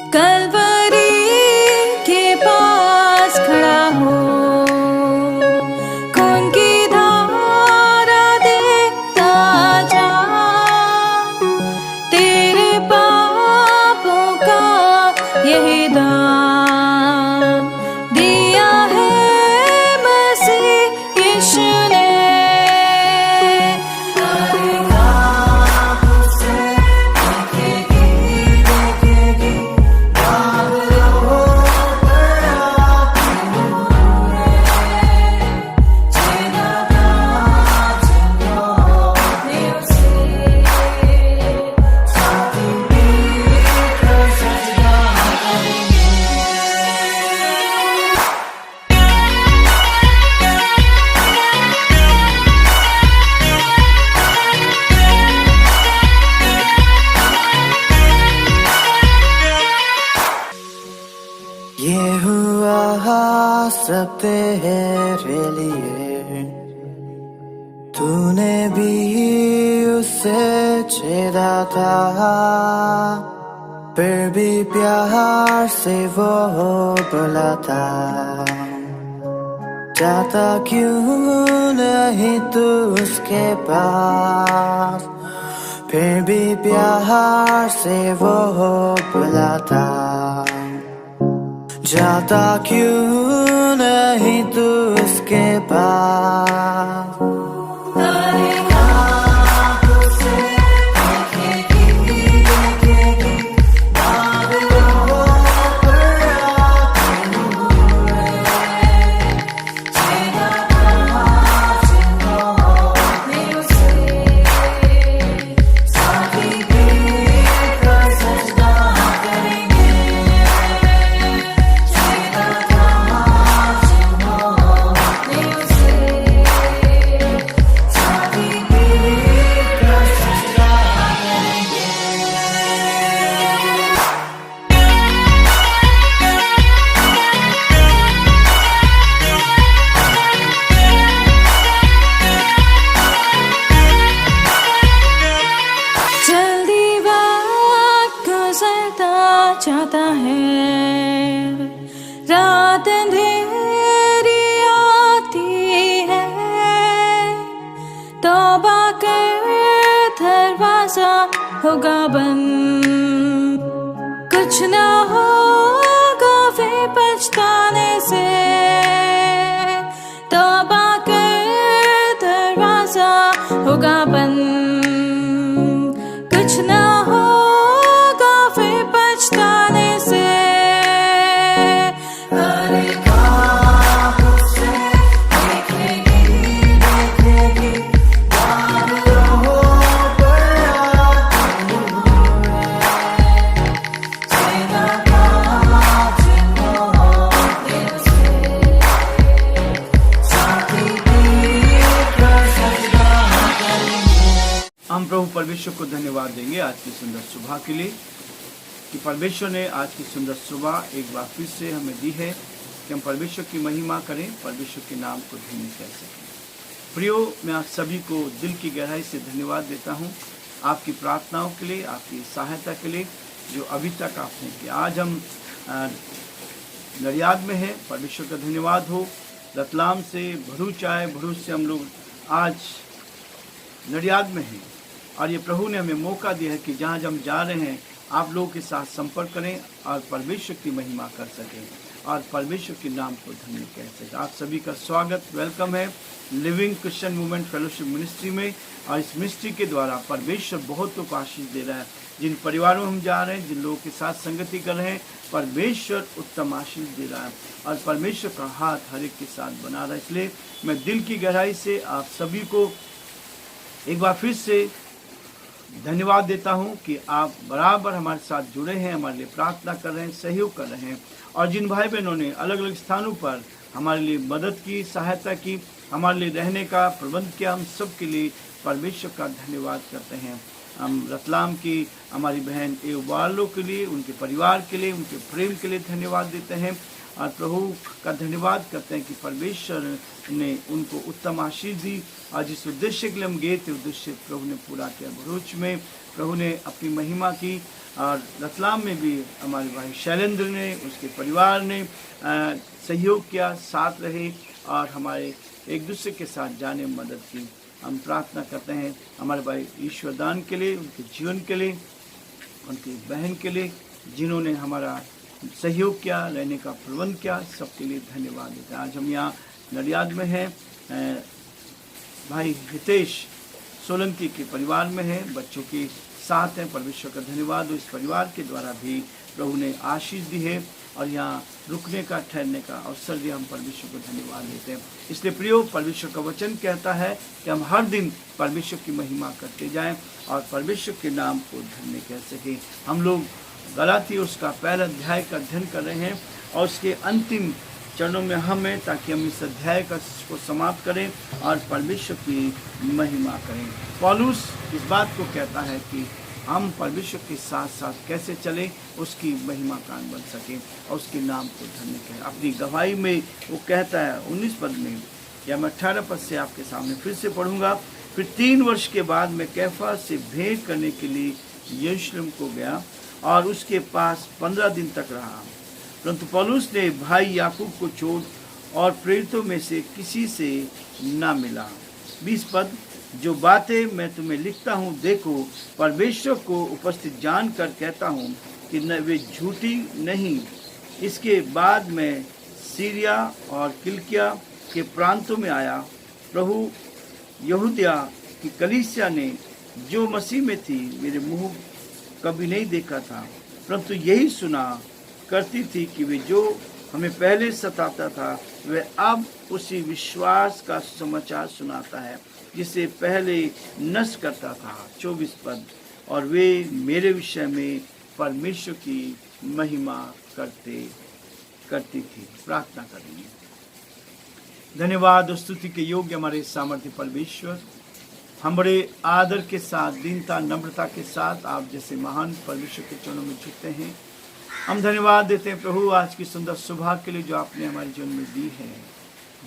कलवरी के पास खड़ा हो, खून की धारा देखता जा, तेरे पापों का यही दाम दिया है मसीह यीशु ने। ये हुआ सब तेरे लिए, तूने भी उसे छेड़ा था, फिर भी प्यार से वो बुलाता, जाता क्यों नहीं तू उसके पास, फिर भी प्यार से वो बुलाता, जाता क्यों नहीं तू उसके पास। चाहता है, रात अंधेरी आती है, तौबा कर दरवाजा होगा बंद, कुछ ना होगा वे पछताने से, तौबा कर दरवाजा होगा बंद, कुछ ना होगा वे पछताने से। हम प्रभु परमेश्वर को धन्यवाद देंगे आज की सुंदर सुबह के लिए कि परमेश्वर ने आज की सुंदर सुबह एक बार फिर से हमें दी है कि हम परमेश्वर की महिमा करें, परमेश्वर के नाम को धन्य कह सकें। प्रियो, मैं आप सभी को दिल की गहराई से धन्यवाद देता हूं आपकी प्रार्थनाओं के लिए, आपकी सहायता के लिए जो अभी तक आपने किया। आज हम नडियाद में हैं, परमेश्वर का धन्यवाद हो। रतलाम से भरूच आए, भरूच से हम लोग आज नडियाद में हैं और ये प्रभु ने हमें मौका दिया है कि जहाँ हम जा रहे हैं आप लोगों के साथ संपर्क करें और परमेश्वर की महिमा कर सकें और परमेश्वर के नाम को धन्य कह सकें। आप सभी का स्वागत, वेलकम है living Christian movement fellowship ministry में। और इस मिनिस्ट्री के द्वारा परमेश्वर बहुतों को आशीष दे रहा है। जिन परिवारों में हम जा रहे हैं, जिन लोगों के साथ संगति कर रहे हैं, परमेश्वर उत्तम आशीष दे रहा है और परमेश्वर का हाथ हर एक के साथ बना रहा है। इसलिए मैं दिल की गहराई से आप सभी को एक बार फिर से धन्यवाद देता हूं कि आप बराबर हमारे साथ जुड़े हैं, हमारे लिए प्रार्थना कर रहे हैं, सहयोग कर रहे हैं। और जिन भाई बहनों ने अलग अलग स्थानों पर हमारे लिए मदद की, सहायता की, हमारे लिए रहने का प्रबंध किया, हम सब के लिए परमेश्वर का धन्यवाद करते हैं। हम रतलाम की हमारी बहन एवालो के लिए, उनके परिवार के लिए, उनके प्रेम के लिए धन्यवाद देते हैं। और प्रभु का धन्यवाद करते हैं कि परमेश्वर ने उनको उत्तम आशीष दी और जिस उद्देश्य के लिए हम गए थे उद्देश्य प्रभु ने पूरा किया। भरूच में प्रभु ने अपनी महिमा की और रतलाम में भी हमारे भाई शैलेंद्र ने उसके परिवार ने सहयोग किया, साथ रहे और हमारे एक दूसरे के साथ जाने में मदद की। हम प्रार्थना करते हैं हमारे भाई ईश्वरदान के लिए, उनके जीवन के लिए, उनकी बहन के लिए जिन्होंने हमारा सहयोग किया, रहने का प्रबंध किया, सबके लिए धन्यवाद देते हैं। आज हम यहाँ नडियाद में हैं, भाई हितेश सोलंकी के परिवार में हैं, बच्चों के साथ हैं। परमेश्वर का धन्यवाद हो, इस परिवार के द्वारा भी प्रभु ने आशीष दी है और यहाँ रुकने का, ठहरने का अवसर दिया। हम परमेश्वर को धन्यवाद देते हैं। इसलिए प्रियो, परमेश्वर का वचन कहता है कि हम हर दिन परमेश्वर की महिमा करते जाएं और परमेश्वर के नाम को धन्य कह सकें। हम लोग गलाती उसका पहला अध्याय का अध्ययन कर रहे हैं और उसके अंतिम चरणों में हम हैं ताकि हम इस अध्याय को समाप्त करें और परमेश्वर की महिमा करें। पौलुस इस बात को कहता है कि हम परमेश्वर के साथ साथ कैसे चलें, उसकी महिमा कान बन सकें और उसके नाम को धन्य करें। अपनी गवाही में वो कहता है 19 पद में, या मैं 18 पद से आपके सामने फिर से पढ़ूंगा। फिर 3 वर्ष के बाद मैं कैफा से भेंट करने के लिए यरूशलेम को गया और उसके पास 15 दिन तक रहा, परंतु पौलुस ने भाई याकूब को छोड़ और प्रेरितों में से किसी से न मिला। 20 पद, जो बातें मैं तुम्हें लिखता हूँ देखो, परमेश्वर को उपस्थित जानकर कहता हूँ कि न वे झूठी नहीं। इसके बाद मैं सीरिया और किलिकिया के प्रांतों में आया। प्रभु यहूदिया की कलीसिया ने जो मसीह में थी मेरे मुंह कभी नहीं देखा था, परंतु यही सुना करती थी कि वे जो हमें पहले सताता था वह अब उसी विश्वास का समाचार सुनाता है जिसे पहले नष्ट करता था। 24 पद, और वे मेरे विषय में परमेश्वर की महिमा करती थी। प्रार्थना करेंगे। धन्यवाद और स्तुति के योग्य हमारे सामर्थ्य परमेश्वर, हम बड़े आदर के साथ, दीनता, नम्रता के साथ आप जैसे महान परमेश्वर के चरणों में झुकते हैं। हम धन्यवाद देते हैं प्रभु आज की सुंदर सुबह के लिए जो आपने हमारे जीवन में दी है।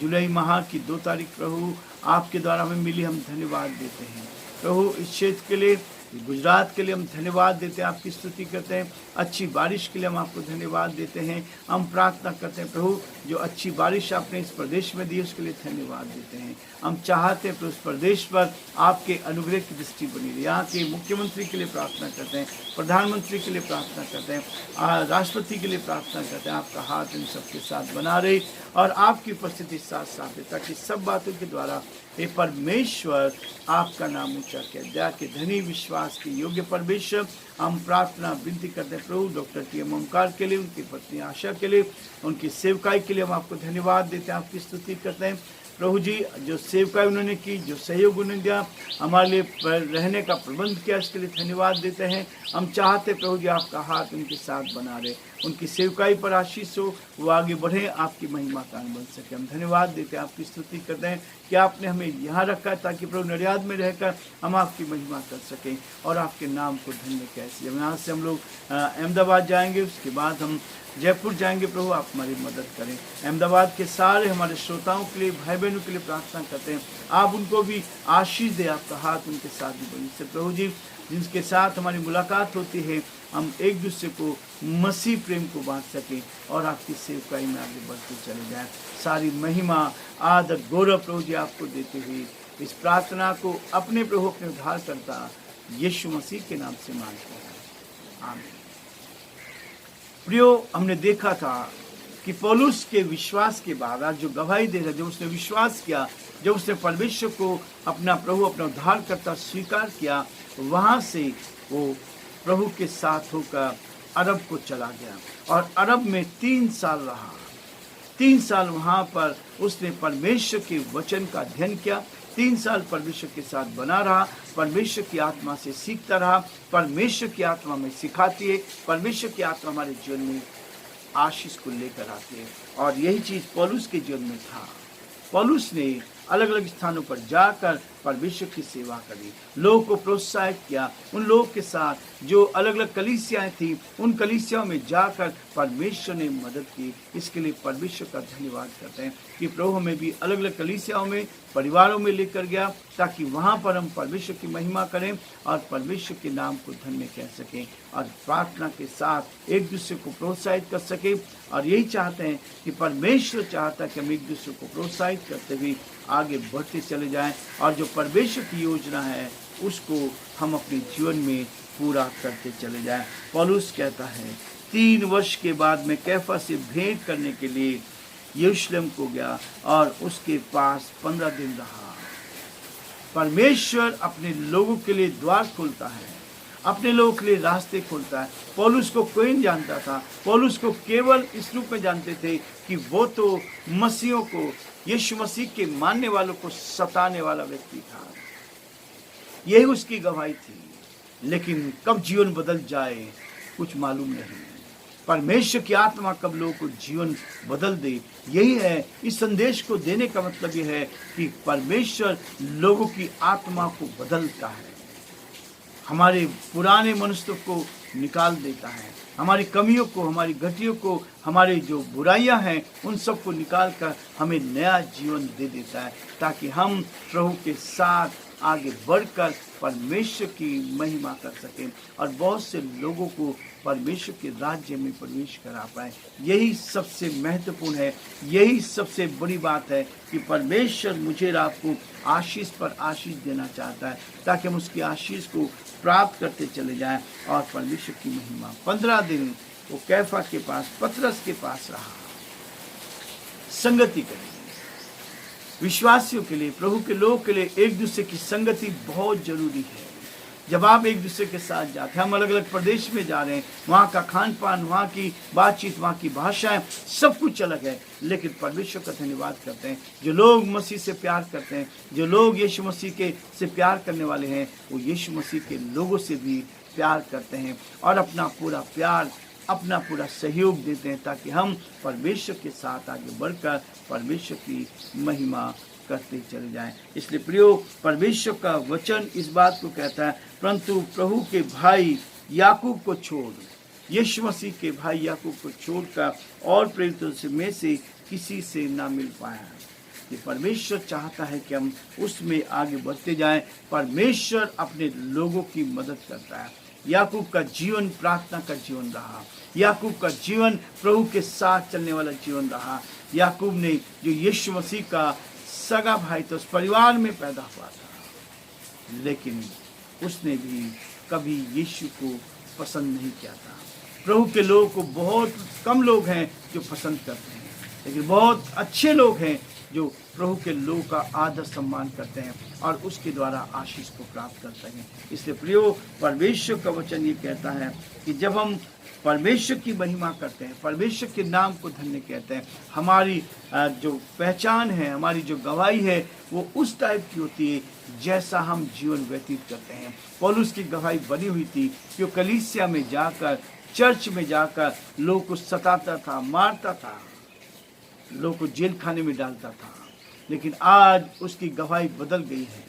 जुलाई माह की 2 तारीख प्रभु आपके द्वारा हमें मिली, हम धन्यवाद देते हैं प्रभु। इस क्षेत्र के लिए, गुजरात के लिए हम धन्यवाद देते हैं, आपकी स्तुति करते हैं। अच्छी बारिश के लिए हम आपको धन्यवाद देते हैं। हम प्रार्थना करते हैं प्रभु जो अच्छी बारिश आपने इस प्रदेश में दी उसके लिए धन्यवाद देते हैं। हम चाहते हैं प्रभु उस प्रदेश पर आपके अनुग्रह की दृष्टि बनी रही। यहाँ के मुख्यमंत्री के लिए प्रार्थना करते हैं, प्रधानमंत्री के लिए प्रार्थना करते हैं, राष्ट्रपति के लिए प्रार्थना करते हैं। आपका हाथ इन सबके साथ बना रहे और आपकी उपस्थिति साथ साथ है ताकि सब बातों के द्वारा हे परमेश्वर आपका नाम ऊंचा किया जाए। के धनी विश्वास के योग्य परमेश्वर, हम प्रार्थना विनती करते हैं प्रभु डॉक्टर टी.एम. ओमकार के लिए, उनकी पत्नी आशा के लिए, उनकी सेवकाई के लिए हम आपको धन्यवाद देते हैं, आपकी स्तुति करते हैं प्रभु जी। जो सेवकाई उन्होंने की, जो सहयोग उन्होंने दिया, हमारे लिए रहने का प्रबंध किया, इसके लिए धन्यवाद देते हैं। हम चाहते प्रभु जी आपका हाथ उनके साथ बना रहे, उनकी सेवकाई पर आशीष हो, वो आगे बढ़े, आपकी महिमा का बन सके। हम धन्यवाद देते हैं, आपकी स्तुति करते हैं कि आपने हमें यहाँ रखा है ताकि प्रभु नडियाद में रहकर हम आपकी महिमा कर सकें और आपके नाम को धन्य कैसे। यहाँ से हम लोग अहमदाबाद जाएंगे, उसके बाद हम जयपुर जाएंगे। प्रभु आप हमारी मदद करें। अहमदाबाद के सारे हमारे श्रोताओं के लिए, भाई बहनों के लिए प्रार्थना करते हैं, आप उनको भी आशीष दे, आपका हाथ उनके साथ भी बनी से प्रभु जी। जिनके साथ हमारी मुलाकात होती है हम एक दूसरे को मसीह प्रेम को बांट सकें और आपकी सेवकाई में आगे बढ़ते चले जाएं। सारी महिमा, आदर, गौरव प्रभु जी आपको देते हुए इस प्रार्थना को अपने प्रभु, अपने उद्धारकर्ता यीशु मसीह के नाम से मांगते हैं, आमीन। प्रियो, हमने देखा था कि पौलुस के विश्वास के बाद आज जो गवाही दे रहा, जब उसने विश्वास किया, जब उसने परमेश्वर को अपना प्रभु, अपना उद्धारकर्ता स्वीकार किया, वहाँ से वो प्रभु के साथ होकर अरब को चला गया और अरब में 3 साल रहा। 3 साल वहाँ पर उसने परमेश्वर के वचन का अध्ययन किया। 3 साल परमेश्वर के साथ बना रहा, परमेश्वर की आत्मा से सीखता रहा। परमेश्वर की आत्मा में सिखाती है, परमेश्वर की आत्मा हमारे जीवन में आशीष को लेकर आती है और यही चीज़ पौलुस के जीवन में था। पौलुस ने अलग अलग स्थानों पर जाकर परमेश्वर की सेवा करी, लोगों को प्रोत्साहित किया। उन लोगों के साथ जो अलग अलग कलीसियाएं थी, उन कलीसियाओं में जाकर परमेश्वर ने मदद की। इसके लिए परमेश्वर का धन्यवाद करते हैं कि प्रभु हमें भी अलग अलग कलीसियाओं में, परिवारों में लेकर गया, ताकि वहाँ पर हम परमेश्वर की महिमा करें और परमेश्वर के नाम को धन्य कह सकें और प्रार्थना के साथ एक दूसरे को प्रोत्साहित कर सकें। और यही चाहते हैं कि परमेश्वर चाहता है कि हम एक दूसरे को प्रोत्साहित करते हुए आगे बढ़ते चले जाएं और जो परमेश्वर की योजना है उसको हम अपने जीवन में पूरा करते चले जाएं। पौलुस कहता है 3 वर्ष के बाद मैं कैफा से भेंट करने के लिए यरूशलेम को गया और उसके पास 15 दिन रहा। परमेश्वर अपने लोगों के लिए द्वार खोलता है, अपने लोगों के लिए रास्ते खोलता है। पौलुस को कोई नहीं जानता था, पौलुस को केवल इस रूप में जानते थे कि वो तो मसीहों को, यीशु मसीह के मानने वालों को सताने वाला व्यक्ति था, यही उसकी गवाही थी। लेकिन कब जीवन बदल जाए कुछ मालूम नहीं। परमेश्वर की आत्मा कब लोगों को जीवन बदल दे, यही है इस संदेश को देने का मतलब यह है कि परमेश्वर लोगों की आत्मा को बदलता है, हमारे पुराने मनुष्य को निकाल देता है, हमारी कमियों को, हमारी घटियों को, हमारे जो बुराइयां हैं उन सब को निकाल कर हमें नया जीवन दे देता है, ताकि हम प्रभु के साथ आगे बढ़कर परमेश्वर की महिमा कर सकें और बहुत से लोगों को परमेश्वर के राज्य में प्रवेश करा पाए। यही सबसे महत्वपूर्ण है, यही सबसे बड़ी बात है कि परमेश्वर मुझे और आपको आशीष पर आशीष देना चाहता है, ताकि हम उसकी आशीष को प्राप्त करते चले जाएं और परमेश्वर की महिमा। 15 दिन वो कैफा के पास, पतरस के पास रहा, संगति करें। विश्वासियों के लिए, प्रभु के लोगों के लिए एक दूसरे की संगति बहुत जरूरी है। जब आप एक दूसरे के साथ जाते हैं, हम अलग अलग प्रदेश में जा रहे हैं, वहाँ का खान पान, वहाँ की बातचीत, वहाँ की भाषाएं, सब कुछ अलग है, लेकिन परमेश्वर का धन्यवाद करते हैं। जो लोग मसीह से प्यार करते हैं, जो लोग यीशु मसीह के से प्यार करने वाले हैं, वो यीशु मसीह के लोगों से भी प्यार करते हैं और अपना पूरा प्यार, अपना पूरा सहयोग देते हैं, ताकि हम परमेश्वर के साथ आगे बढ़कर परमेश्वर की महिमा करते चले जाएं। इसलिए प्रियो, परमेश्वर का वचन इस बात को कहता है, परंतु प्रभु के भाई याकूब को छोड़, यीशु मसीह के भाई याकूब को छोड़कर और प्रेरितों में से किसी से ना मिल पाया। कि परमेश्वर चाहता है कि हम उसमें आगे बढ़ते जाएं। परमेश्वर अपने लोगों की मदद करता है। याकूब का जीवन प्रार्थना का जीवन रहा, याकूब का जीवन प्रभु के साथ चलने वाला जीवन रहा। याकूब ने, जो यीशु मसीह का सगा भाई तो उस परिवार में पैदा हुआ था, लेकिन उसने भी कभी यीशु को पसंद नहीं किया था। प्रभु के लोगों को बहुत कम लोग हैं जो पसंद करते हैं, लेकिन बहुत अच्छे लोग हैं जो प्रभु के लोगों का आदर सम्मान करते हैं और उसके द्वारा आशीष को प्राप्त करते हैं। इसलिए प्रियो, परमेश्वर का वचन ये कहता है कि जब हम परमेश्वर की महिमा करते हैं, परमेश्वर के नाम को धन्य कहते हैं, हमारी जो पहचान है, हमारी जो गवाही है, वो उस टाइप की होती है जैसा हम जीवन व्यतीत करते हैं। पौलुस की गवाही बनी हुई थी कि वो कलीसिया में जाकर, चर्च में जाकर लोगों को सताता था, मारता था, लोगों को जेल खाने में डालता था, लेकिन आज उसकी गवाही बदल गई है।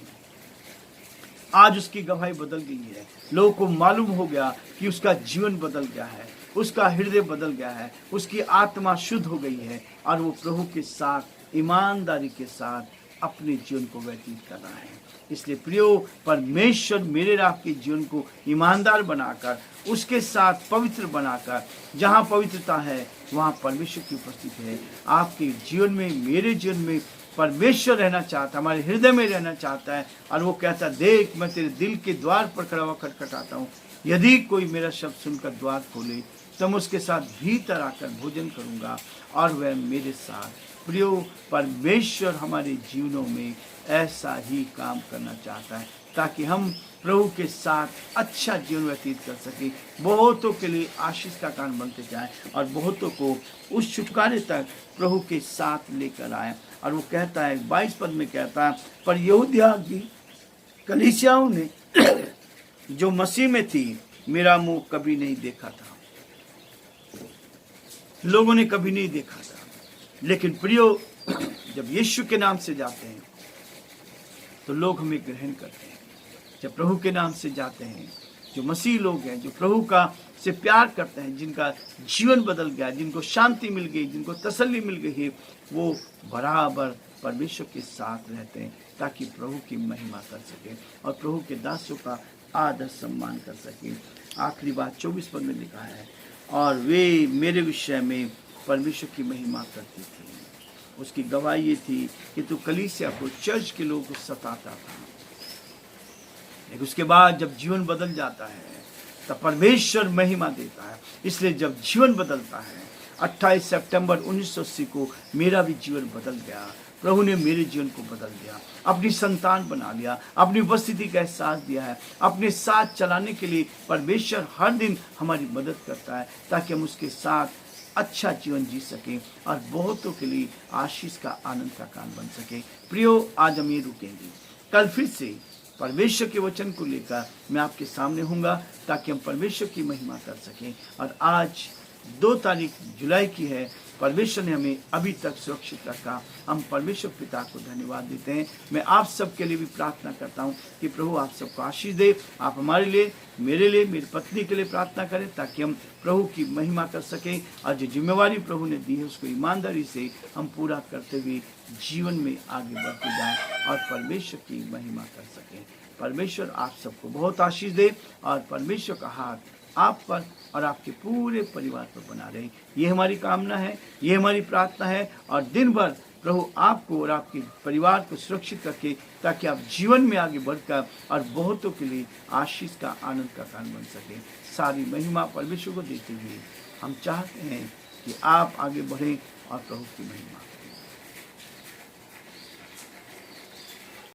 आज उसकी गवाही बदल गई है। लोगों को मालूम हो गया कि उसका जीवन बदल गया है, उसका हृदय बदल गया है, उसकी आत्मा शुद्ध हो गई है और वो प्रभु के साथ ईमानदारी के साथ अपने जीवन को व्यतीत कर रहा है। इसलिए प्रियो, परमेश्वर मेरे और आपके जीवन को ईमानदार बनाकर, उसके साथ पवित्र बनाकर, जहाँ पवित्रता है वहाँ परमेश्वर की उपस्थिति है। आपके जीवन में, मेरे जीवन में परमेश्वर रहना चाहता है, हमारे हृदय में रहना चाहता है और वो कहता है, देख मैं तेरे दिल के द्वार पर खड़ा हुआ खटखटाता हूँ, यदि कोई मेरा शब्द सुनकर द्वार खोले तो मैं उसके साथ भीतर आकर भोजन करूँगा और वह मेरे साथ। प्रियो, परमेश्वर हमारे जीवनों में ऐसा ही काम करना चाहता है, ताकि हम प्रभु के साथ अच्छा जीवन व्यतीत कर सके, बहुतों के लिए आशीष का कारण बनते जाए और बहुतों को उस छुटकारे तक प्रभु के साथ लेकर आए। और वो कहता है 22 पद में कहता है, पर यहूदिया की कलीसियाओं ने जो मसीह में थी मेरा मुंह कभी नहीं देखा था, लोगों ने कभी नहीं देखा था। लेकिन प्रियो, जब यीशु के नाम से जाते हैं, तो लोग हमें ग्रहण करते हैं। जब प्रभु के नाम से जाते हैं, जो मसीह लोग हैं, जो प्रभु का से प्यार करते हैं, जिनका जीवन बदल गया, जिनको शांति मिल गई, जिनको तसल्ली मिल गई है, वो बराबर परमेश्वर के साथ रहते हैं ताकि प्रभु की महिमा कर सके और प्रभु के दासों का आदर सम्मान कर सके। आखिरी बात 24 पद में लिखा है, और वे मेरे विषय में परमेश्वर की महिमा करती थी। उसकी गवाही ये थी कि तू कलीसिया को, चर्च के लोगों को सताता था, लेकिन उसके बाद जब जीवन बदल जाता है तब परमेश्वर महिमा देता है। इसलिए जब जीवन बदलता है, 28 सितंबर 1980 को मेरा भी जीवन बदल गया। प्रभु ने मेरे जीवन को बदल दिया, अपनी संतान बना लिया, अपनी उपस्थिति का एहसास दिया है। अपने साथ चलाने के लिए परमेश्वर हर दिन हमारी मदद करता है ताकि हम उसके साथ अच्छा जीवन जी सकें और बहुतों के लिए आशीष का, आनंद का कारण बन सके। प्रियो, आज हम ये रुकेंगे, कल फिर से परमेश्वर के वचन को लेकर मैं आपके सामने हूँगा ताकि हम परमेश्वर की महिमा कर सकें। और आज 2 तारीख जुलाई की है, परमेश्वर ने हमें अभी तक सुरक्षित रखा। हम परमेश्वर पिता को धन्यवाद देते हैं। मैं आप सबके लिए भी प्रार्थना करता हूं कि प्रभु आप सबको आशीष दे। आप हमारे लिए, मेरे लिए, मेरी पत्नी के लिए प्रार्थना करें ताकि हम प्रभु की महिमा कर सकें और जो जिम्मेवारी प्रभु ने दी है उसको ईमानदारी से हम पूरा करते हुए जीवन में आगे बढ़ते जाएं और परमेश्वर की महिमा कर सकें। परमेश्वर आप सबको बहुत आशीष दे और परमेश्वर का हाथ आप पर और आपके पूरे परिवार पर बना रहे। ये हमारी कामना है, ये हमारी प्रार्थना है। और दिन भर प्रभु आपको और आपके परिवार को सुरक्षित रखे ताकि आप जीवन में आगे बढ़कर और बहुतों के लिए आशीष का, आनंद का कारण बन सके। सारी महिमा परमेश्वर को देते हुए हम चाहते हैं कि आप आगे बढ़ें और प्रभु की महिमा